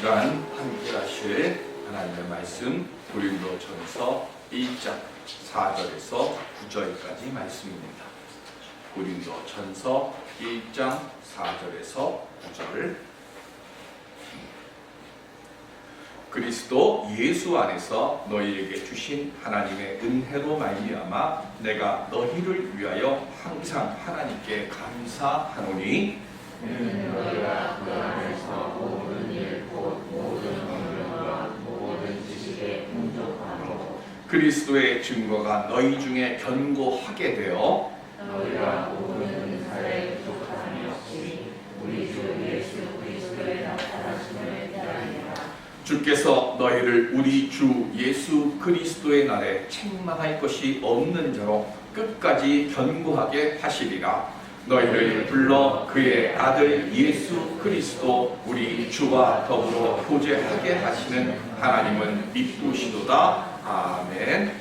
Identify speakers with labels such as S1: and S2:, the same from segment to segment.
S1: 시간 함께 하실 하나님의 말씀 고린도전서 1장 4절에서 9절까지 말씀입니다. 고린도전서 1장 4절에서 9절. 그리스도 예수 안에서 너희에게 주신 하나님의 은혜로 말미암아 내가 너희를 위하여 항상 하나님께 감사하노니
S2: 너희가 그 안에서 모든 일 곧 모든 언변과 모든 지식에 풍족하고
S1: 그리스도의 증거가 너희 중에 견고하게 되어
S2: 너희가 모든 은사에 부족함이 없이 우리 주 예수 그리스도의 나타나심을 기다리라.
S1: 주께서 너희를 우리 주 예수 그리스도의 날에 책망할 것이 없는 자로 끝까지 견고하게 하시리라. 너희를 불러 그의 아들 예수 그리스도 우리 주와 더불어 교제하게 하시는 하나님은 이쁘시도다. 아멘.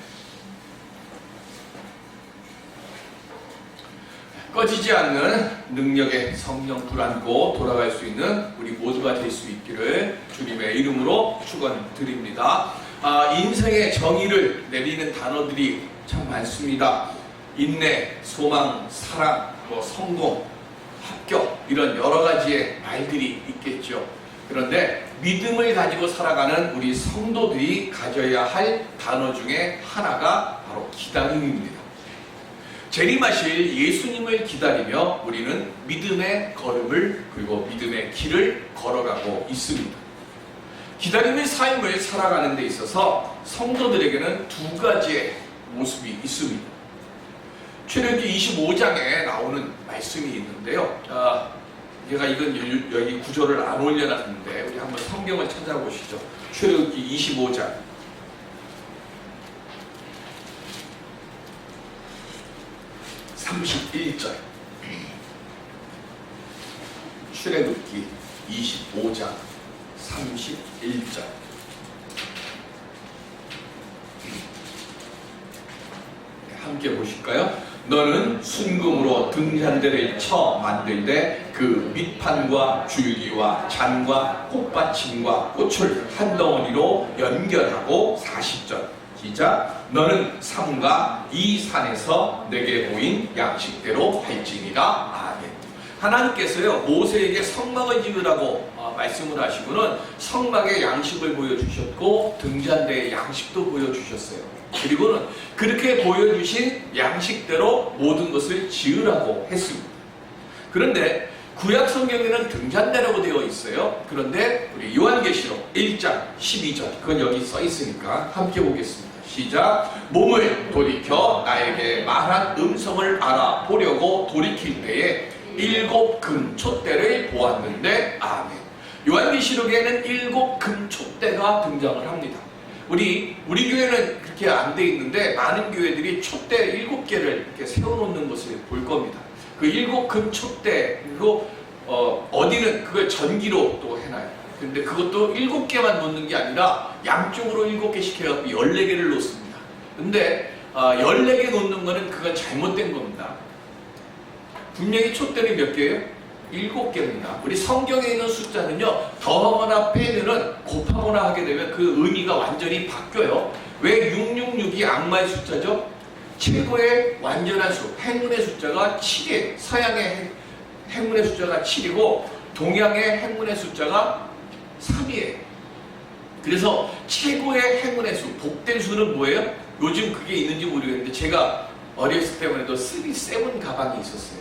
S1: 꺼지지 않는 능력의 성령 불 안고 돌아갈 수 있는 우리 모두가 될 수 있기를 주님의 이름으로 축원드립니다. 인생의 정의를 내리는 단어들이 참 많습니다. 인내, 소망, 사랑, 성공, 합격 이런 여러 가지의 말들이 있겠죠. 그런데 믿음을 가지고 살아가는 우리 성도들이 가져야 할 단어 중에 하나가 바로 기다림입니다. 재림하실 예수님을 기다리며 우리는 믿음의 걸음을 그리고 믿음의 길을 걸어가고 있습니다. 기다림의 삶을 살아가는 데 있어서 성도들에게는 두 가지의 모습이 있습니다. 출애굽기 25장에 나오는 말씀이 있는데요. 제가 이건 여기 구절을 안 올려놨는데 우리 한번 성경을 찾아보시죠. 출애굽기 25장 31절. 출애굽기 25장 31절. 함께 보실까요? 너는 순금으로 등잔대를 쳐 만들되 그 밑판과 줄기와 잔과 꽃받침과 꽃을 한 덩어리로 연결하고 40절. 시작. 너는 삼가 이 산에서 내게 보인 양식대로 할지니라. 아멘. 하나님께서요 모세에게 성막을 지으라고 말씀을 하시고는 성막의 양식을 보여주셨고 등잔대의 양식도 보여주셨어요. 그리고는 그렇게 보여주신 양식대로 모든 것을 지으라고 했습니다. 그런데 구약 성경에는 등잔대라고 되어 있어요. 그런데 우리 요한계시록 1장 12절 그건 여기 써 있으니까 함께 보겠습니다. 시작. 몸을 돌이켜 나에게 말한 음성을 알아보려고 돌이킬 때에 7 금촛대를 보았는데 아멘. 요한계시록에는 7 금촛대가 등장을 합니다. 우리 교회는 그렇게 안 돼 있는데 많은 교회들이 촛대 7개를 이렇게 세워놓는 것을 볼 겁니다. 그 7 금촛대 그리고 어디는 그걸 전기로 또 해놔요. 근데 그것도 7개만 놓는 게 아니라 양쪽으로 7개씩 해갖고 14개를 놓습니다. 근데 14개 놓는 거는 그건 잘못된 겁니다. 분명히 촛대는 몇 개예요? 7개입니다. 우리 성경에 있는 숫자는요 더하거나 빼면은 곱하거나 하게 되면 그 의미가 완전히 바뀌어요. 왜 666이 악마의 숫자죠? 최고의 완전한 수, 행운의 숫자가 7이에요. 서양의 행운의 숫자가 7이고 동양의 행운의 숫자가 3이에요. 그래서 최고의 행운의 수, 복된 수는 뭐예요? 요즘 그게 있는지 모르겠는데 제가 어렸을 때만 해도 37 가방이 있었어요.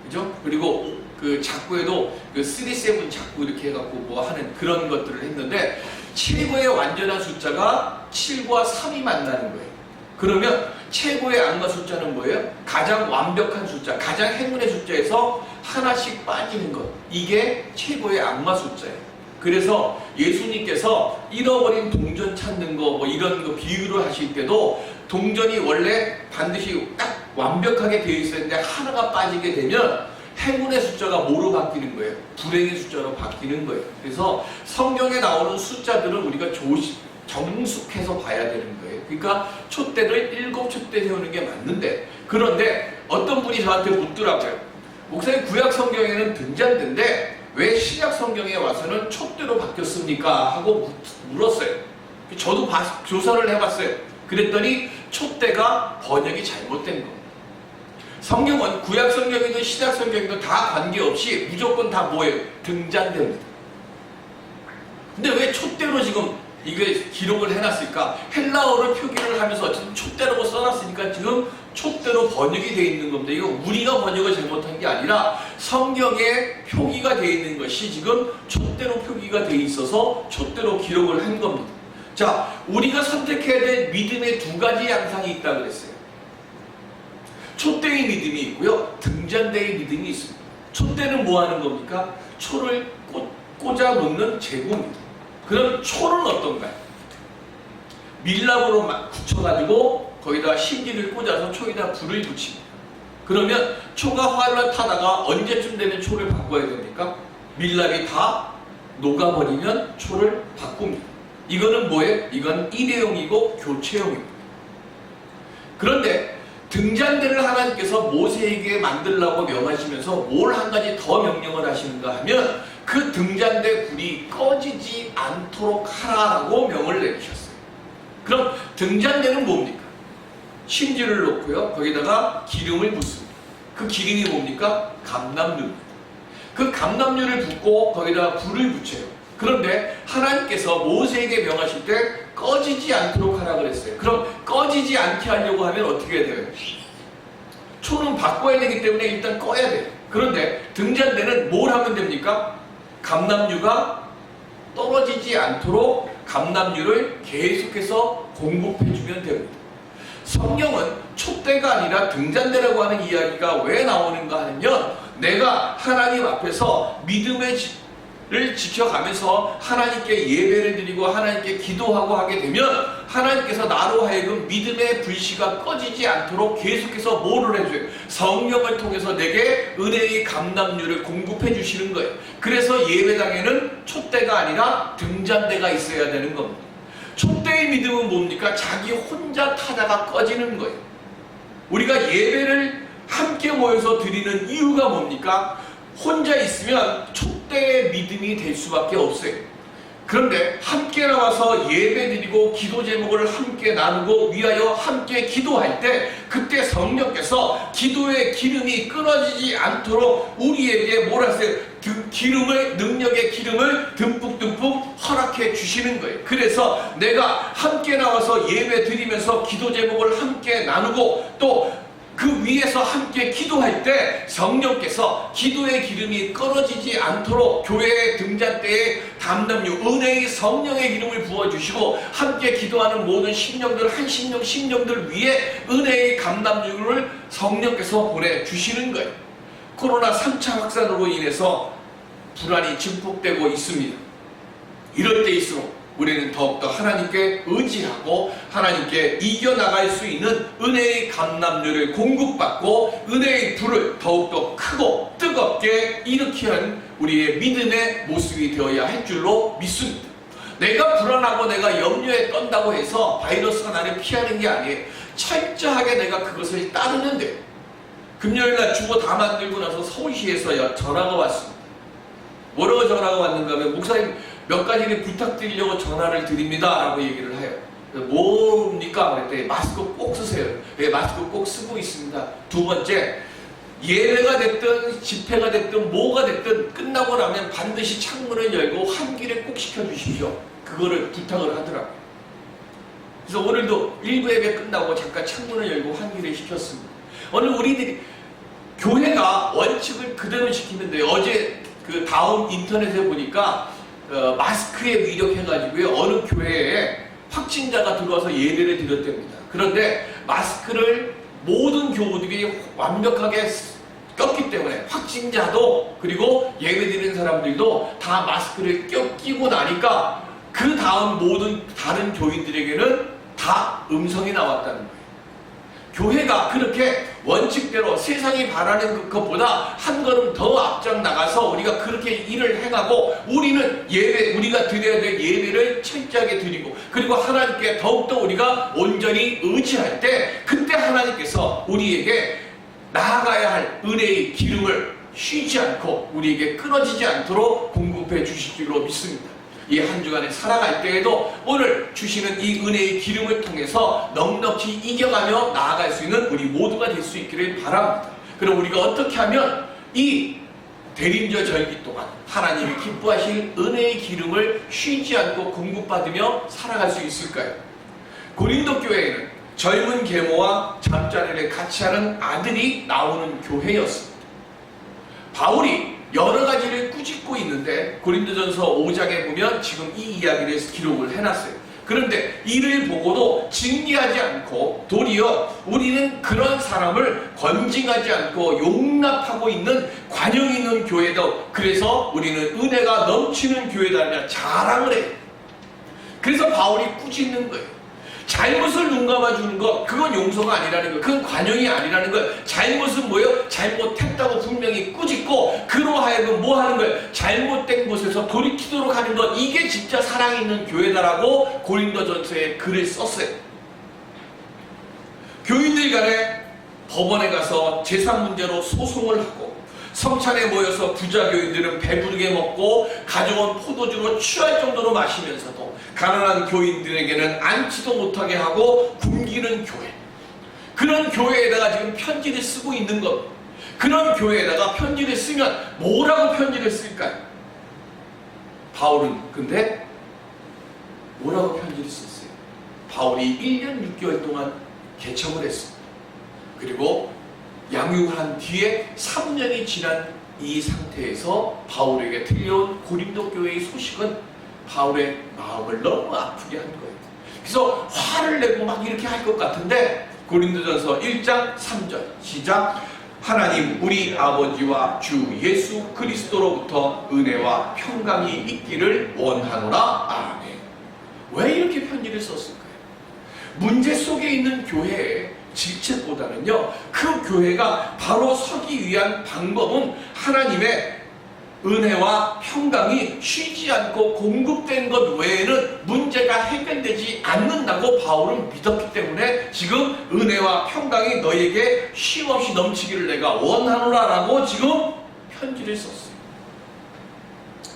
S1: 그죠? 그리고 그 작구에도 그 37 작구 이렇게 해갖고 뭐 하는 그런 것들을 했는데 최고의 완전한 숫자가 7과 3이 만나는 거예요. 그러면 최고의 악마 숫자는 뭐예요? 가장 완벽한 숫자, 가장 행운의 숫자에서 하나씩 빠지는 것. 이게 최고의 악마 숫자예요. 그래서 예수님께서 잃어버린 동전 찾는 거 뭐 이런 거 비유를 하실 때도 동전이 원래 반드시 딱 완벽하게 되어 있었는데 하나가 빠지게 되면 행운의 숫자가 뭐로 바뀌는 거예요? 불행의 숫자로 바뀌는 거예요. 그래서 성경에 나오는 숫자들은 우리가 정숙해서 봐야 되는 거예요. 그러니까 촛대를 7 촛대 세우는 게 맞는데 그런데 어떤 분이 저한테 묻더라고요. 목사님 구약 성경에는 등잔대인데 왜 신약 성경에 와서는 촛대로 바뀌었습니까? 하고 물었어요. 저도 조사를 해봤어요. 그랬더니 촛대가 번역이 잘못된 겁니다. 성경은 구약 성경이든 신약 성경이든 다 관계없이 무조건 다 뭐예요? 등잔대입니다. 근데 왜 촛대로 지금 이게 기록을 해놨을까? 헬라어를 표기를 하면서 어쨌든 촛대라고 써놨으니까 지금 촛대로 번역이 되어 있는 겁니다. 이거 우리가 번역을 잘못한 게 아니라 성경에 표기가 되어 있는 것이 지금 촛대로 표기가 되어 있어서 촛대로 기록을 한 겁니다. 자, 우리가 선택해야 될 믿음의 두 가지 양상이 있다고 그랬어요. 촛대의 믿음이 있고요, 등잔대의 믿음이 있습니다. 촛대는 뭐 하는 겁니까? 초를 꽂아 놓는 제구입니다. 그럼 초는 어떤가요? 밀랍으로 굳혀가지고 거기다 심지를 꽂아서 초에다 불을 붙입니다. 그러면 초가 활활 타다가 언제쯤 되면 초를 바꿔야 됩니까? 밀랍이 다 녹아버리면 초를 바꿉니다. 이거는 뭐예요? 이건 일회용이고 교체용입니다. 그런데 등잔대를 하나님께서 모세에게 만들라고 명하시면서 뭘 한 가지 더 명령을 하시는가 하면 그 등잔대 불이 꺼지지 않도록 하라고 명을 내리셨어요. 그럼 등잔대는 뭡니까? 심지를 놓고요, 거기다가 기름을 붓습니다. 그 기름이 뭡니까? 감람유입니다. 그 감람유를 붓고 거기다가 불을 붙여요. 그런데 하나님께서 모세에게 명하실 때 꺼지지 않도록 하라 그랬어요. 그럼 꺼지지 않게 하려고 하면 어떻게 해야 돼요? 초는 바꿔야 되기 때문에 일단 꺼야 돼요. 그런데 등잔대는 뭘 하면 됩니까? 감람유가 떨어지지 않도록 감람유를 계속해서 공급해주면 됩니다. 성경은 촛대가 아니라 등잔대라고 하는 이야기가 왜 나오는가 하면 내가 하나님 앞에서 믿음을 지켜가면서 하나님께 예배를 드리고 하나님께 기도하고 하게 되면 하나님께서 나로 하여금 믿음의 불씨가 꺼지지 않도록 계속해서 뭐를 해줘요? 성령을 통해서 내게 은혜의 감람유를 공급해 주시는 거예요. 그래서 예배당에는 촛대가 아니라 등잔대가 있어야 되는 겁니다. 촛대의 믿음은 뭡니까? 자기 혼자 타다가 꺼지는 거예요. 우리가 예배를 함께 모여서 드리는 이유가 뭡니까? 혼자 있으면 촛대의 믿음이 될 수밖에 없어요. 그런데 함께 나와서 예배드리고 기도 제목을 함께 나누고 위하여 함께 기도할 때 그때 성령께서 기도의 기름이 끊어지지 않도록 우리에게 뭘 하세요? 기름을, 능력의 기름을 듬뿍듬뿍 허락해 주시는 거예요. 그래서 내가 함께 나와서 예배 드리면서 기도 제목을 함께 나누고 또 그 위에서 함께 기도할 때 성령께서 기도의 기름이 끊어지지 않도록 교회의 등잔대에 감람유, 은혜의 성령의 기름을 부어주시고 함께 기도하는 모든 심령들, 한 심령, 심령들 위에 은혜의 감람유를 성령께서 보내주시는 거예요. 코로나 3차 확산으로 인해서 불안이 증폭되고 있습니다. 이럴 때일수록 우리는 더욱더 하나님께 의지하고 하나님께 이겨나갈 수 있는 은혜의 감람유를 공급받고 은혜의 불을 더욱더 크고 뜨겁게 일으키는 하는 우리의 믿음의 모습이 되어야 할 줄로 믿습니다. 내가 불안하고 내가 염려에 떤다고 해서 바이러스가 나를 피하는 게 아니에요. 철저하게 내가 그것을 따르는데 금요일날 주보 다 만들고 나서 서울시에서 전화가 왔습니다. 뭐라고 전화가 왔는가 하면 목사님 몇 가지를 부탁드리려고 전화를 드립니다 라고 얘기를 해요. 뭡니까? 그랬더니 마스크 꼭 쓰세요. 네, 마스크 꼭 쓰고 있습니다. 두 번째, 예배가 됐든 집회가 됐든 뭐가 됐든 끝나고 나면 반드시 창문을 열고 환기를 꼭 시켜주십시오. 그거를 부탁을 하더라고요. 그래서 오늘도 일부 예배 끝나고 잠깐 창문을 열고 환기를 시켰습니다. 오늘 우리들이 교회가 원칙을 그대로 지키면 돼요. 어제 그 다음 인터넷에 보니까 마스크에 위력해가지고요, 어느 교회에 확진자가 들어와서 예배를 드렸답니다. 그런데 마스크를 모든 교우들이 완벽하게 꼈기 때문에 확진자도 그리고 예배드리는 사람들도 다 마스크를 끼고 나니까 그 다음 모든 다른 교인들에게는 다 음성이 나왔다는 거예요. 교회가 그렇게 원칙대로 세상이 바라는 것보다 한 걸음 더 앞장 나가서 우리가 그렇게 일을 행하고 우리는 예배, 우리가 드려야 될 예배를 철저하게 드리고 그리고 하나님께 더욱더 우리가 온전히 의지할 때 그때 하나님께서 우리에게 나아가야 할 은혜의 기름을 쉬지 않고 우리에게 끊어지지 않도록 공급해 주실 줄로 믿습니다. 이 한 주간에 살아갈 때에도 오늘 주시는 이 은혜의 기름을 통해서 넉넉히 이겨가며 나아갈 수 있는 우리 모두가 될 수 있기를 바랍니다. 그럼 우리가 어떻게 하면 이 대림절 절기 동안 하나님이 기뻐하실 은혜의 기름을 쉬지 않고 공급받으며 살아갈 수 있을까요? 고린도 교회에는 젊은 계모와 잠자리를 같이 하는 아들이 나오는 교회였습니다. 바울이 여러 가지를 꾸짖고 있는데 고린도전서 5장에 보면 지금 이 이야기를 기록을 해놨어요. 그런데 이를 보고도 징계하지 않고 도리어 우리는 그런 사람을 권징하지 않고 용납하고 있는 관용 있는 교회도, 그래서 우리는 은혜가 넘치는 교회다라며 자랑을 해요. 그래서 바울이 꾸짖는 거예요. 잘못을 눈 감아주는 것, 그건 용서가 아니라는 거예요. 그건 관용이 아니라는 거예요. 잘못은 뭐예요? 잘못했다고 분명히 꾸짖고 그로하여금 뭐 하는 거예요? 잘못된 곳에서 돌이키도록 하는 것, 이게 진짜 사랑 있는 교회다라고 고린도전서에 글을 썼어요. 교인들 간에 법원에 가서 재산 문제로 소송을 하고, 성찬에 모여서 부자 교인들은 배부르게 먹고 가져온 포도주로 취할 정도로 마시면서도 가난한 교인들에게는 앉지도 못하게 하고 굶기는 교회, 그런 교회에다가 지금 편지를 쓰고 있는 것. 그런 교회에다가 편지를 쓰면 뭐라고 편지를 쓸까요? 바울은 근데 뭐라고 편지를 썼어요? 바울이 1년 6개월 동안 개척을 했습니다. 그리고 양육한 뒤에 3년이 지난 이 상태에서 바울에게 들려온 고린도 교회의 소식은 바울의 마음을 너무 아프게 한 거예요. 그래서 화를 내고 막 이렇게 할 것 같은데 고린도전서 1장 3절 시작. 하나님 우리 아버지와 주 예수 그리스도로부터 은혜와 평강이 있기를 원하노라. 아멘. 왜 이렇게 편지를 썼을까요? 문제 속에 있는 교회에 질책보다는요, 그 교회가 바로 서기 위한 방법은 하나님의 은혜와 평강이 쉬지 않고 공급된 것 외에는 문제가 해결되지 않는다고 바울은 믿었기 때문에 지금 은혜와 평강이 너에게 쉼없이 넘치기를 내가 원하노라 라고 지금 편지를 썼어요.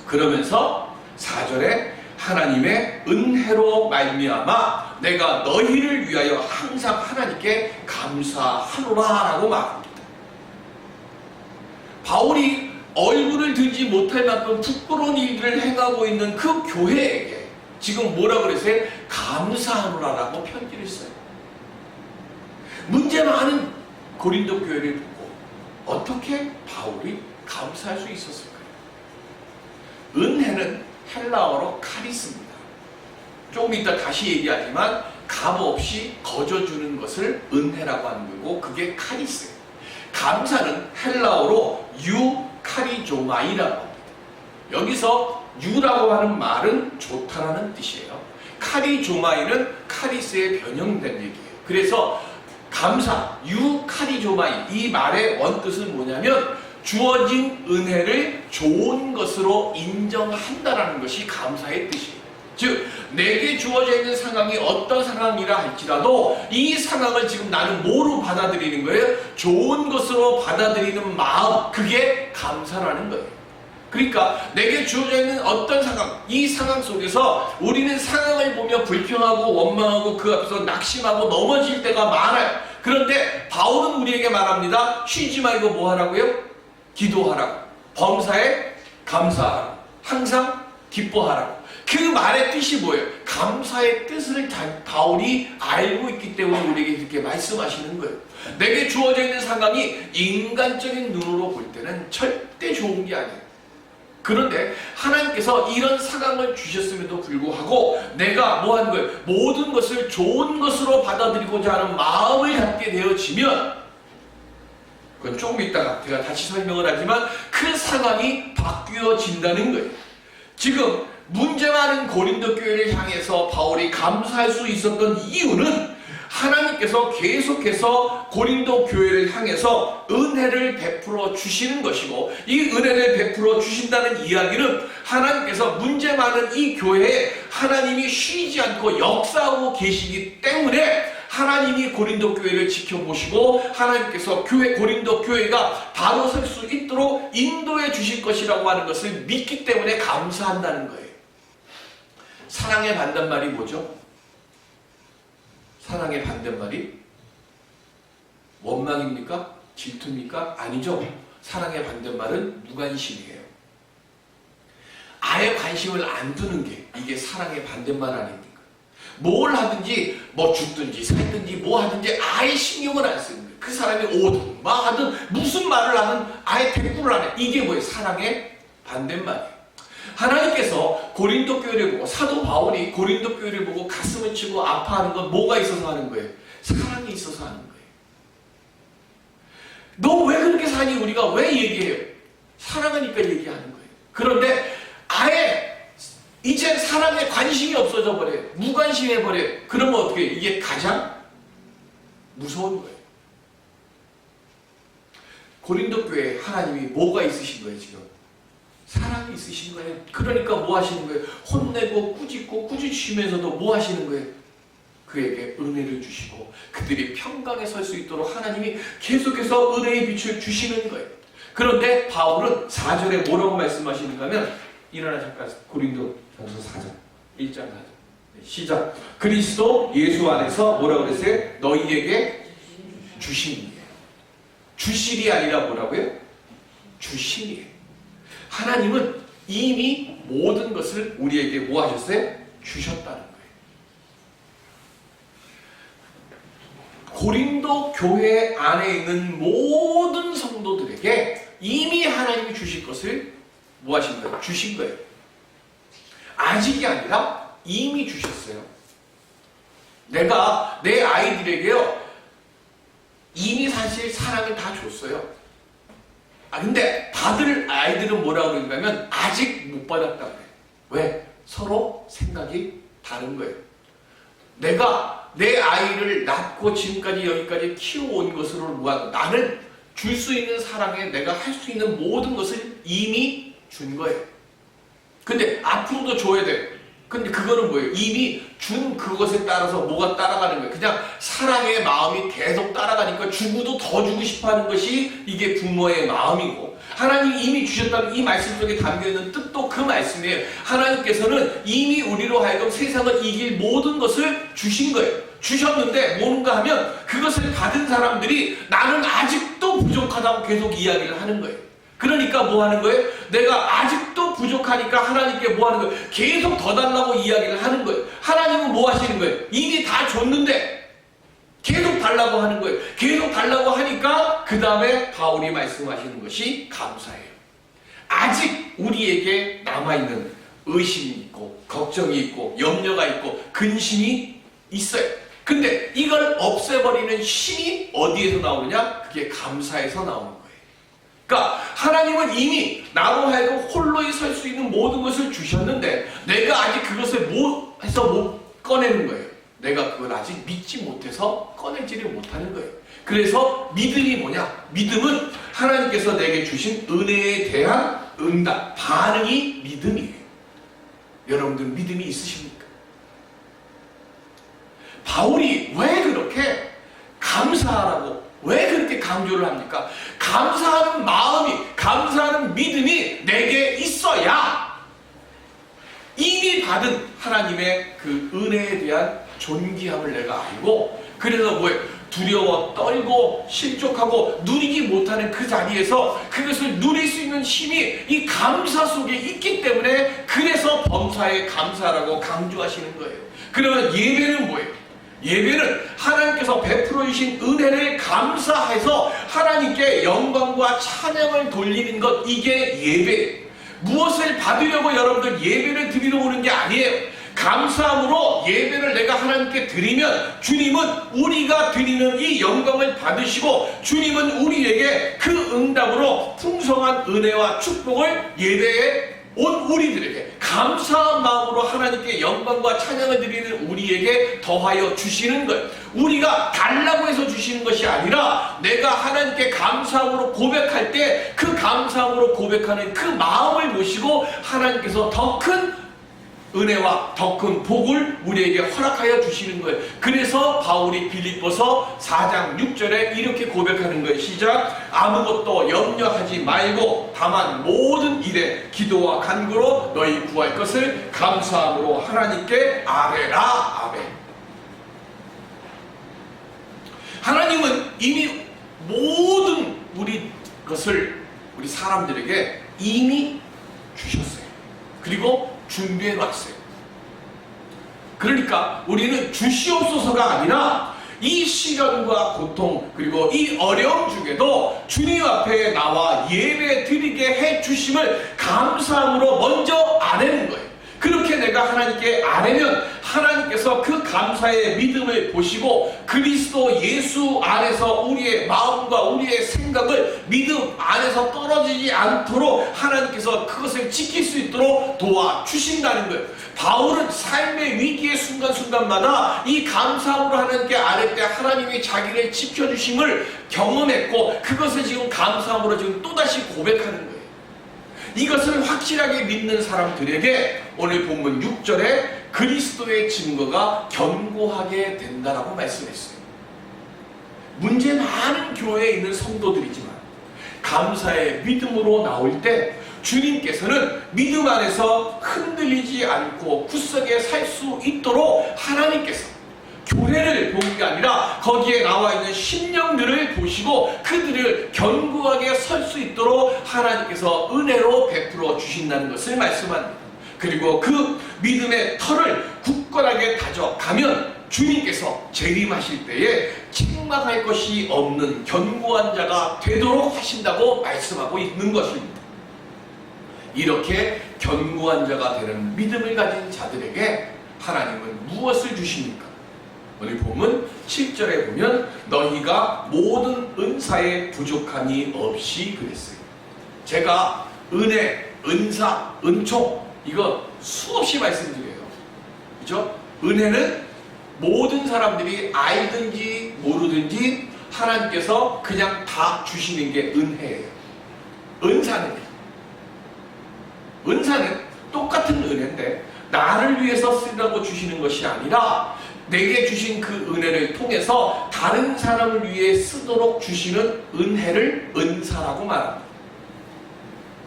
S1: 그러면서 4절에 하나님의 은혜로 말미암아 내가 너희를 위하여 항상 하나님께 감사하노라 라고 말합니다. 바울이 얼굴을 들지 못할 만큼 부끄러운 일들을 행하고 있는 그 교회에게 지금 뭐라고 그랬어요? 감사하노라 라고 편지를 써요. 문제 많은 고린도 교회를 보고 어떻게 바울이 감사할 수 있었을까요? 은혜는 헬라어로 카리스입니다. 조금 이따 다시 얘기하지만 값 없이 거저주는 것을 은혜라고 하는 거고, 그게 카리스예요. 감사는 헬라어로 유카리조마이라고 합니다. 여기서 유라고 하는 말은 좋다라는 뜻이에요. 카리조마이는 카리스에 변형된 얘기예요. 그래서 감사, 유카리조마이, 이 말의 원뜻은 뭐냐면 주어진 은혜를 좋은 것으로 인정한다라는 것이 감사의 뜻이에요. 즉 내게 주어져 있는 상황이 어떤 상황이라 할지라도 이 상황을 지금 나는 뭐로 받아들이는 거예요? 좋은 것으로 받아들이는 마음, 그게 감사라는 거예요. 그러니까 내게 주어져 있는 어떤 상황, 이 상황 속에서 우리는 상황을 보며 불평하고 원망하고 그 앞에서 낙심하고 넘어질 때가 많아요. 그런데 바울은 우리에게 말합니다. 쉬지 말고 뭐 하라고요? 기도하라고, 범사에 감사하라고, 항상 기뻐하라고. 그 말의 뜻이 뭐예요? 감사의 뜻을 바울이 알고 있기 때문에 우리에게 이렇게 말씀하시는 거예요. 내게 주어져 있는 상황이 인간적인 눈으로 볼 때는 절대 좋은 게 아니에요. 그런데 하나님께서 이런 상황을 주셨음에도 불구하고 내가 뭐 하는 거예요? 모든 것을 좋은 것으로 받아들이고자 하는 마음을 갖게 되어지면, 그건 조금 이따가 제가 다시 설명을 하지만 그 상황이 바뀌어진다는 거예요. 지금 문제 많은 고린도 교회를 향해서 바울이 감사할 수 있었던 이유는 하나님께서 계속해서 고린도 교회를 향해서 은혜를 베풀어 주시는 것이고, 이 은혜를 베풀어 주신다는 이야기는 하나님께서 문제 많은 이 교회에 하나님이 쉬지 않고 역사하고 계시기 때문에 하나님이 고린도 교회를 지켜보시고 하나님께서 고린도 교회가 바로 설 수 있도록 인도해 주실 것이라고 하는 것을 믿기 때문에 감사한다는 거예요. 사랑의 반대말이 뭐죠? 사랑의 반대말이 원망입니까? 질투입니까? 아니죠. 사랑의 반대말은 무관심이에요. 아예 관심을 안 두는 게 이게 사랑의 반대말 아닙니까? 뭘 하든지 뭐 죽든지 살든지 뭐 하든지 아예 신경을 안 쓰는 거예요. 그 사람이 오든 뭐 하든 무슨 말을 하든 아예 대꾸를 안 해. 이게 뭐예요? 사랑의 반대말이에요. 하나님께서 고린도 교회를 보고 사도 바울이 고린도 교회를 보고 가슴을 치고 아파하는 건 뭐가 있어서 하는 거예요? 사랑이 있어서 하는 거예요. 너 왜 그렇게 사니? 우리가 왜 얘기해요? 사랑하니까 얘기하는 거예요. 그런데 아예 이제 사랑에 관심이 없어져 버려요. 무관심해 버려요. 그러면 어떻게 해요? 이게 가장 무서운 거예요. 고린도 교회에 하나님이 뭐가 있으신 거예요 지금? 사랑이 있으신 거예요. 그러니까 뭐 하시는 거예요? 혼내고 꾸짖고 꾸짖으시면서도 뭐 하시는 거예요? 그에게 은혜를 주시고 그들이 평강에 설 수 있도록 하나님이 계속해서 은혜의 빛을 주시는 거예요. 그런데 바울은 4절에 뭐라고 말씀하시는가 하면 일어나 잠깐 고린도 전서 4절 1장 4절 시작. 그리스도 예수 안에서 뭐라고 그랬어요? 너희에게 주심이에요. 주실이 아니라 뭐라고요? 주심이에요. 하나님은 이미 모든 것을 우리에게 뭐 하셨어요? 주셨다는 거예요. 고린도 교회 안에 있는 모든 성도들에게 이미 하나님이 주실 것을 뭐 하신 거예요? 주신 거예요. 아직이 아니라 이미 주셨어요. 내가 내 아이들에게요 이미 사실 사랑을 다 줬어요. 근데 받을 아이들은 뭐라고 그러냐면 아직 못 받았다고 해요. 왜? 서로 생각이 다른 거예요. 내가 내 아이를 낳고 지금까지 여기까지 키워온 것으로 뭐하고 나는 줄 수 있는 사랑에 내가 할 수 있는 모든 것을 이미 준 거예요. 근데 앞으로도 줘야 돼요. 근데 그거는 뭐예요? 이미 준 그것에 따라서 뭐가 따라가는 거예요. 그냥 사랑의 마음이 계속 따라가니까 주고도 더 주고 싶어하는 것이 이게 부모의 마음이고 하나님이 이미 주셨다는 이 말씀 속에 담겨있는 뜻도 그 말씀이에요. 하나님께서는 이미 우리로 하여금 세상을 이길 모든 것을 주신 거예요. 주셨는데 뭔가 하면 그것을 받은 사람들이 나는 아직도 부족하다고 계속 이야기를 하는 거예요. 그러니까 뭐 하는 거예요? 내가 아직도 부족하니까 하나님께 뭐 하는 거예요? 계속 더 달라고 이야기를 하는 거예요. 하나님은 뭐 하시는 거예요? 이미 다 줬는데 계속 달라고 하는 거예요. 계속 달라고 하니까 그 다음에 바울이 말씀하시는 것이 감사해요. 아직 우리에게 남아있는 의심이 있고 걱정이 있고 염려가 있고 근심이 있어요. 근데 이걸 없애버리는 힘이 어디에서 나오느냐? 그게 감사에서 나오는 거예요. 그러니까 하나님은 이미 나로 하여금 홀로에 설 수 있는 모든 것을 주셨는데 내가 아직 그것을 못 해서 못 꺼내는 거예요. 내가 그걸 아직 믿지 못해서 꺼내지를 못하는 거예요. 그래서 믿음이 뭐냐? 믿음은 하나님께서 내게 주신 은혜에 대한 응답, 반응이 믿음이에요. 여러분들 믿음이 있으십니까? 바울이 왜 그렇게 감사하라고 왜 그렇게 강조를 합니까? 감사하는 마음이, 감사하는 믿음이 내게 있어야 이미 받은 하나님의 그 은혜에 대한 존귀함을 내가 알고 그래서 뭐예요? 두려워, 떨고, 실족하고 누리지 못하는 그 자리에서 그것을 누릴 수 있는 힘이 이 감사 속에 있기 때문에 그래서 범사에 감사라고 강조하시는 거예요. 그러면 예배는 뭐예요? 예배는 하나님께서 베풀어 주신 은혜를 감사해서 하나님께 영광과 찬양을 돌리는 것, 이게 예배예요. 무엇을 받으려고 여러분들 예배를 드리러 오는 게 아니에요. 감사함으로 예배를 내가 하나님께 드리면 주님은 우리가 드리는 이 영광을 받으시고 주님은 우리에게 그 응답으로 풍성한 은혜와 축복을 예배에 온 우리들에게 감사한 마음으로 하나님께 영광과 찬양을 드리는 우리에게 더하여 주시는 거예요. 우리가 달라고 해서 주시는 것이 아니라 내가 하나님께 감사함으로 고백할 때 그 감사함으로 고백하는 그 마음을 보시고 하나님께서 더 큰 은혜와 더 큰 복을 우리에게 허락하여 주시는 거예요. 그래서 바울이 빌립보서 4장 6절에 이렇게 고백하는 거예요. 시작. 아무것도 염려하지 말고 다만 모든 일에 기도와 간구로 너희 구할 것을 감사함으로 하나님께 아뢰라. 아멘. 하나님은 이미 모든 우리 것을 우리 사람들에게 이미 주셨어요. 그리고 준비해 놨어요. 그러니까 우리는 주시옵소서가 아니라 이 시련과 고통 그리고 이 어려움 중에도 주님 앞에 나와 예배 드리게 해 주심을 감사함으로 먼저 아뢰는 거예요. 그렇게 내가 하나님께 아뢰면 하나님께서 그 감사의 믿음을 보시고 그리스도 예수 안에서 우리의 마음과 우리의 생각을 믿음 안에서 떨어지지 않도록 하나님께서 그것을 지킬 수 있도록 도와주신다는 거예요. 바울은 삶의 위기의 순간순간마다 이 감사함으로 하나님께 아뢰 때 하나님이 자기를 지켜주심을 경험했고 그것을 지금 감사함으로 지금 또다시 고백하는 거예요. 이것을 확실하게 믿는 사람들에게 오늘 본문 6절에 그리스도의 증거가 견고하게 된다라고 말씀했어요. 문제 많은 교회에 있는 성도들이지만 감사의 믿음으로 나올 때 주님께서는 믿음 안에서 흔들리지 않고 굳세게 살 수 있도록 하나님께서 교회를 보는 게 아니라 거기에 나와 있는 심령들을 보시고 그들을 견고하게 설 수 있도록 하나님께서 은혜로 베풀어 주신다는 것을 말씀합니다. 그리고 그 믿음의 털을 굳건하게 다져가면 주님께서 재림하실 때에 책망할 것이 없는 견고한 자가 되도록 하신다고 말씀하고 있는 것입니다. 이렇게 견고한 자가 되는 믿음을 가진 자들에게 하나님은 무엇을 주십니까? 오늘 본문 7절에 보면 너희가 모든 은사에 부족함이 없이 그랬어요. 제가 은혜, 은사, 은총 이거 수없이 말씀드려요. 그죠? 은혜는 모든 사람들이 알든지 모르든지 하나님께서 그냥 다 주시는 게 은혜예요. 은사는 똑같은 은혜인데 나를 위해서 쓰라고 주시는 것이 아니라 내게 주신 그 은혜를 통해서 다른 사람을 위해 쓰도록 주시는 은혜를 은사라고 말합니다.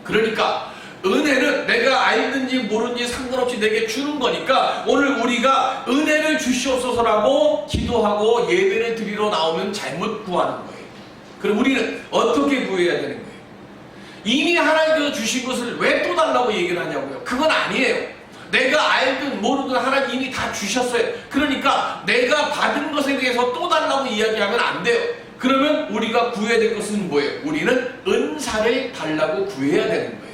S1: 그러니까 은혜는 내가 알든지 모르든지 상관없이 내게 주는 거니까 오늘 우리가 은혜를 주시옵소서라고 기도하고 예배를 드리러 나오면 잘못 구하는 거예요. 그럼 우리는 어떻게 구해야 되는 거예요? 이미 하나님께서 주신 것을 왜 또 달라고 얘기를 하냐고요? 그건 아니에요. 내가 알든 모르든 하나님 이미 다 주셨어요. 그러니까 내가 받은 것에 대해서 또 달라고 이야기하면 안 돼요. 그러면 우리가 구해야 될 것은 뭐예요? 우리는 은사를 달라고 구해야 되는 거예요.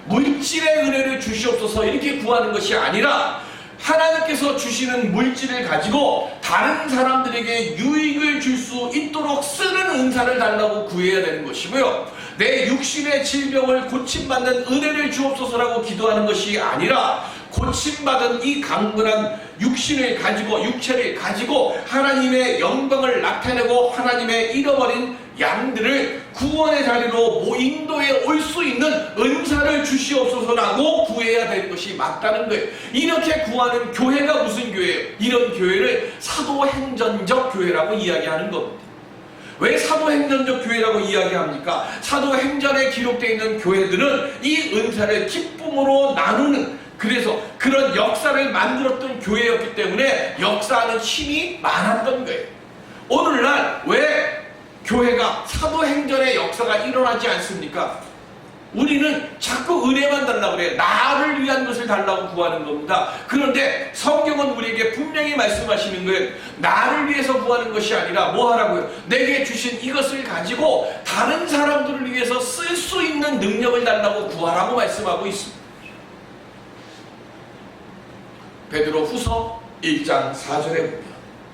S1: 물질의 은혜를 주시옵소서 이렇게 구하는 것이 아니라 하나님께서 주시는 물질을 가지고 다른 사람들에게 유익을 줄 수 있도록 쓰는 은사를 달라고 구해야 되는 것이고요. 내 육신의 질병을 고침받는 은혜를 주옵소서라고 기도하는 것이 아니라 고침받은 이 강건한 육신을 가지고 육체를 가지고 하나님의 영광을 나타내고 하나님의 잃어버린 양들을 구원의 자리로 인도에 올 수 있는 은사를 주시옵소서라고 구해야 될 것이 맞다는 거예요. 이렇게 구하는 교회가 무슨 교회예요? 이런 교회를 사도행전적 교회라고 이야기하는 겁니다. 왜 사도행전적 교회라고 이야기합니까? 사도행전에 기록되어 있는 교회들은 이 은사를 기쁨으로 나누는 그래서 그런 역사를 만들었던 교회였기 때문에 역사하는 힘이 많았던 거예요. 오늘날 왜 교회가 사도행전의 역사가 일어나지 않습니까? 우리는 자꾸 은혜만 달라고 그래요. 나를 위한 것을 달라고 구하는 겁니다. 그런데 성경은 우리에게 분명히 말씀하시는 거예요. 나를 위해서 구하는 것이 아니라 뭐 하라고요? 내게 주신 이것을 가지고 다른 사람들을 위해서 쓸 수 있는 능력을 달라고 구하라고 말씀하고 있습니다. 베드로 후서 1장 4절에 보면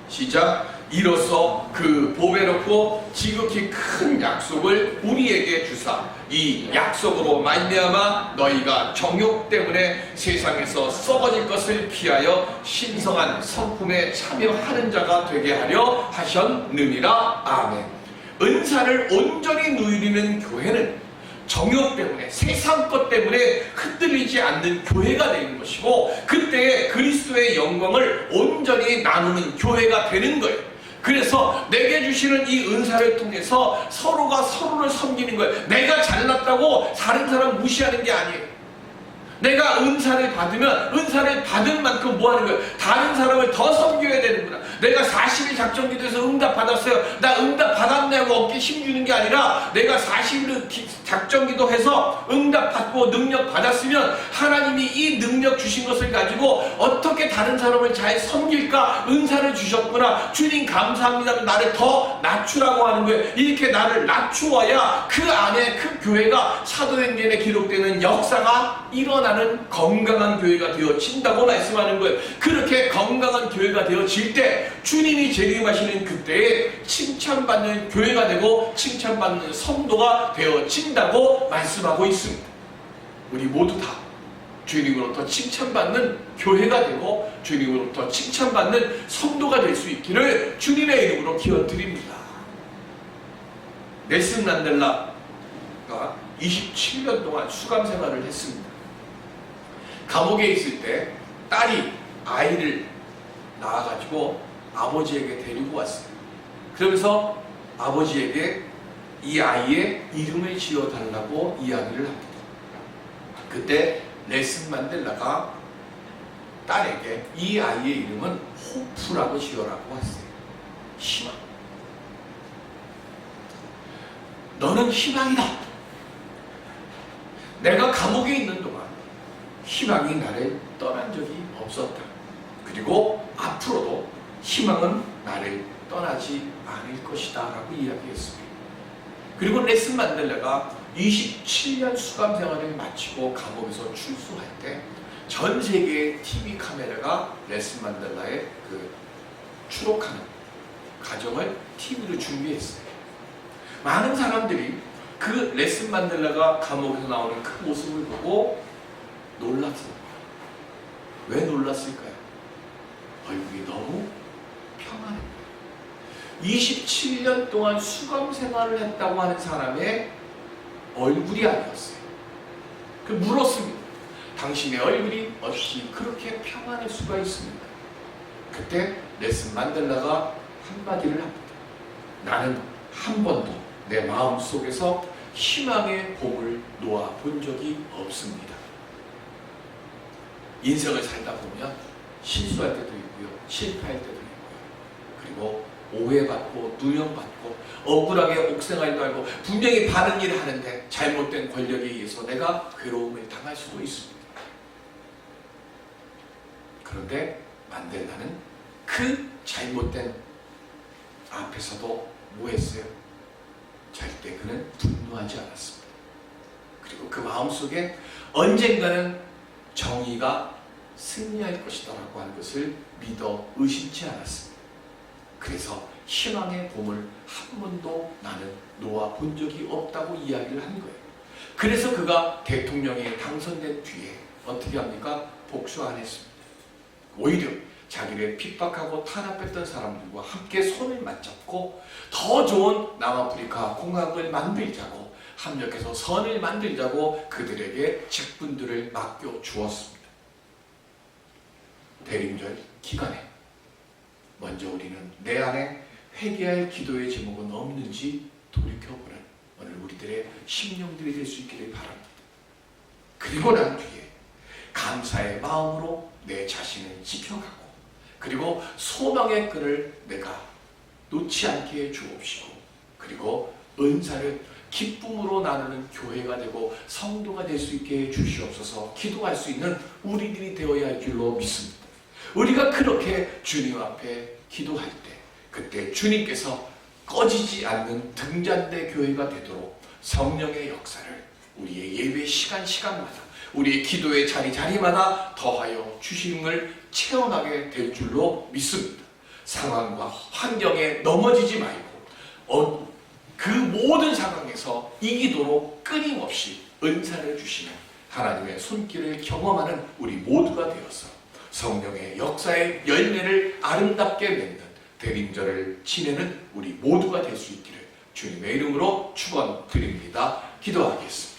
S1: 시작. 이로써 그 보배롭고 지극히 큰 약속을 우리에게 주사 이 약속으로 말미암아 너희가 정욕 때문에 세상에서 썩어질 것을 피하여 신성한 성품에 참여하는 자가 되게 하려 하셨느니라. 아멘. 은사를 온전히 누리는 교회는 정욕 때문에, 세상 것 때문에 흔들리지 않는 교회가 되는 것이고, 그때 그리스도의 영광을 온전히 나누는 교회가 되는 거예요. 그래서 내게 주시는 이 은사를 통해서 서로가 서로를 섬기는 거예요. 내가 잘났다고 다른 사람 무시하는 게 아니에요. 내가 은사를 받으면 은사를 받은 만큼 뭐 하는 거예요? 다른 사람을 더 섬겨야 되는구나. 내가 40일 작정기도해서 응답 받았어요. 나 응답 받았네 하고 어깨 힘주는 게 아니라, 내가 40일 작정기도해서 응답 받고 능력 받았으면 하나님이 이 능력 주신 것을 가지고 어떻게 다른 사람을 잘 섬길까? 은사를 주셨구나. 주님 감사합니다. 나를 더 낮추라고 하는 거예요. 이렇게 나를 낮추어야 그 안에 그 교회가 사도행전에 기록되는 역사가 일어나는 건강한 교회가 되어진다고 말씀하는 거예요. 그렇게 건강한 교회가 되어질 때 주님이 재림하시는 그때에 칭찬받는 교회가 되고 칭찬받는 성도가 되어진다고 말씀하고 있습니다. 우리 모두 다 주님으로부터 칭찬받는 교회가 되고 주님으로부터 칭찬받는 성도가 될 수 있기를 주님의 이름으로 기원드립니다. 넬슨 만델라가 27년 동안 수감 생활을 했습니다. 감옥에 있을 때 딸이 아이를 낳아가지고 아버지에게 데리고 왔어요. 그러면서 아버지에게 이 아이의 이름을 지어달라고 이야기를 합니다. 그때 넬슨 만델라가 딸에게 이 아이의 이름은 호프라고 지어라고 했어요. 희망. 너는 희망이다. 내가 감옥에 있는 동안 희망이 나를 떠난 적이 없었다. 그리고 앞으로도 희망은 나를 떠나지 않을 것이다 라고 이야기했습니다. 그리고 넬슨 만델라가 27년 수감 생활을 마치고 감옥에서 출소할 때 전 세계의 TV 카메라가 넬슨 만델라의 그 추록하는 과정을 TV로 준비했어요. 많은 사람들이 그 넬슨 만델라가 감옥에서 나오는 그 모습을 보고 놀랐어요. 왜 놀랐을까요? 얼굴이 너무 평안해요. 27년 동안 수감 생활을 했다고 하는 사람의 얼굴이 아니었어요. 그 물었습니다. 당신의 얼굴이 어찌 그렇게 평안할 수가 있습니까? 그때 넬슨 만델라가 한마디를 합니다. 나는 한 번도 내 마음속에서 희망의 봄을 놓아본 적이 없습니다. 인생을 살다 보면 실수할 때도 있고요, 실패할 때도 있고요, 그리고 오해받고 누명받고 억울하게 옥생활도 하고 분명히 바른 일을 하는데 잘못된 권력에 의해서 내가 괴로움을 당할 수도 있습니다. 그런데 만델라는 그 잘못된 앞에서도 뭐 했어요? 절대 그는 분노하지 않았습니다. 그리고 그 마음속에 언젠가는 정의가 승리할 것이다 라고 하는 것을 믿어 의심치 않았습니다. 그래서 희망의 봄을 한 번도 나는 놓아본 적이 없다고 이야기를 한 거예요. 그래서 그가 대통령에 당선된 뒤에 어떻게 합니까? 복수 안 했습니다. 오히려 자기를 핍박하고 탄압했던 사람들과 함께 손을 맞잡고 더 좋은 남아프리카 공화국을 만들자고 합력해서 선을 만들자고 그들에게 직분들을 맡겨 주었습니다. 대림절 기간에 먼저 우리는 내 안에 회개할 기도의 제목은 없는지 돌이켜보는 오늘 우리들의 심령들이 될 수 있기를 바랍니다. 그리고 난 뒤에 감사의 마음으로 내 자신을 지켜가고 그리고 소망의 끈을 내가 놓지 않게 해 주옵시고 그리고 은사를 기쁨으로 나누는 교회가 되고 성도가 될 수 있게 해 주시옵소서. 기도할 수 있는 우리들이 되어야 할 줄로 믿습니다. 우리가 그렇게 주님 앞에 기도할 때 그때 주님께서 꺼지지 않는 등잔대 교회가 되도록 성령의 역사를 우리의 예배 시간마다 우리의 기도의 자리마다 더하여 주심을 체험하게 될 줄로 믿습니다. 상황과 환경에 넘어지지 말고 그 모든 상황에서 이기도록 끊임없이 은사를 주시는 하나님의 손길을 경험하는 우리 모두가 되어서 성령의 역사의 열매를 아름답게 맺는 대림절을 지내는 우리 모두가 될 수 있기를 주님의 이름으로 축원드립니다. 기도하겠습니다.